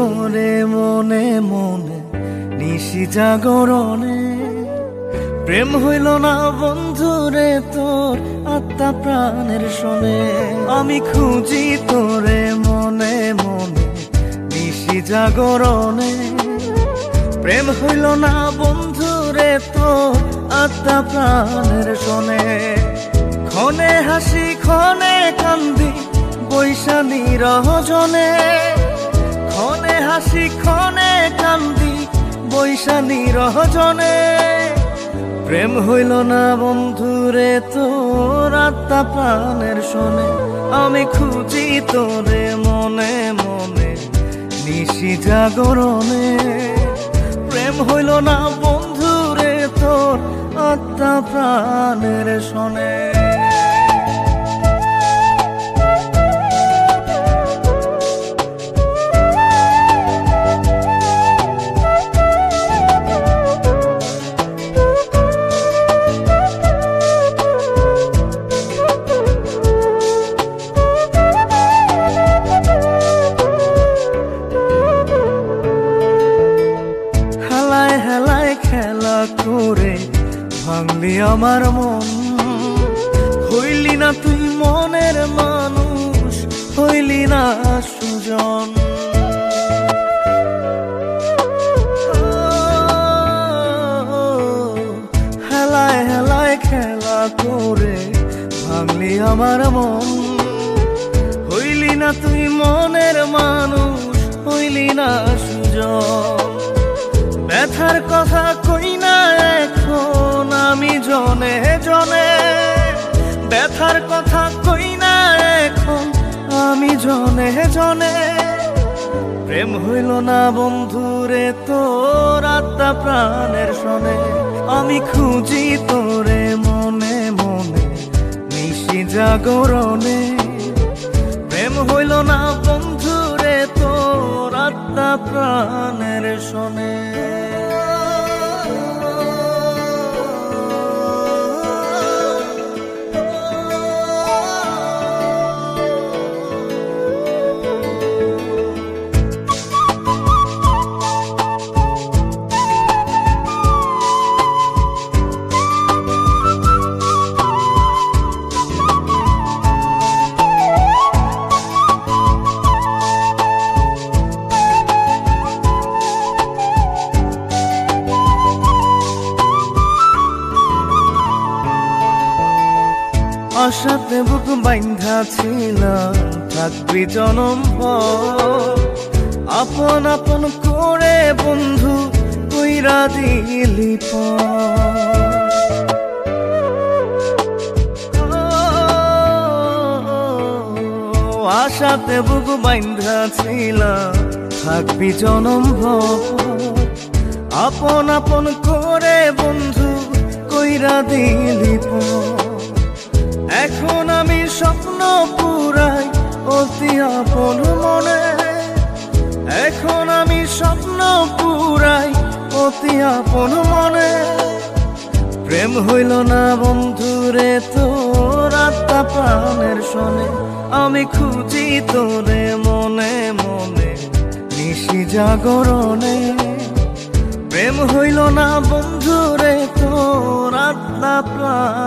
তোরে মনে মনে নিশি জাগরণে, প্রেম হইল না বন্ধুরে তোর আত্মা প্রাণের শোনে। আমি খুঁজি তোরে মনে মনে নিশি জাগরণে, প্রেম হইল না বন্ধুরে তোর আত্মা প্রাণের শোনে। ক্ষণে হাসি ক্ষণে কান্দি বৈশানী রহজনে, ক্ষণে হাসি ক্ষণে কান্দি বৈশানী রহজনে। প্রেম হইল না বন্ধুরে তোর আত্মা প্রাণের শোনে। আমি খুঁজি তোরে মনে মনে নিশি জাগরণে, প্রেম হইল না বন্ধুরে তোর আত্মা প্রাণের শোনে। খেলা করে ভাঙলি আমার মন, হইলি না তুই মনের মানুষ, হইলি না সুজন। হেলায় হেলায় খেলা করে ভাঙলি আমার মন, হইলি না তুই মনের মানুষ, হইলি না সুজন। ব্যথার কথা কই না এখন আমি জনে জনে, ব্যথার কথা কই না এখন আমি জনে জনে। প্রেম হইল না বন্ধুরে তোর আত্মা প্রাণের শোনে। আমি খুঁজি তোরে মনে মনে নিশি জাগরণে, প্রেম হইল না বন্ধুরে তোর আত্মা প্রাণের শোনে। আশাতে বুক বাইন্ধা ছিলাম থাকবি জনম ভর, আপন আপন করে বন্ধু কইরা দিলি আশাতে বুক বাইন্ধা ছিলাম থাকবি জনম ভর, আপন আপন করে বন্ধু কইরা দিলি এখন আমি স্বপ্ন পুরাই অতি আপন মনে, এখন আমি স্বপ্ন পুরাই অতি আপন মনে। প্রেম হইল না বন্ধুরে তোর আত্মা প্রাণের শোনে। আমি খুঁজি তোরে মনে মনে নিশি জাগরণে, প্রেম হইল না বন্ধুরে তোর আত্মা প্রাণ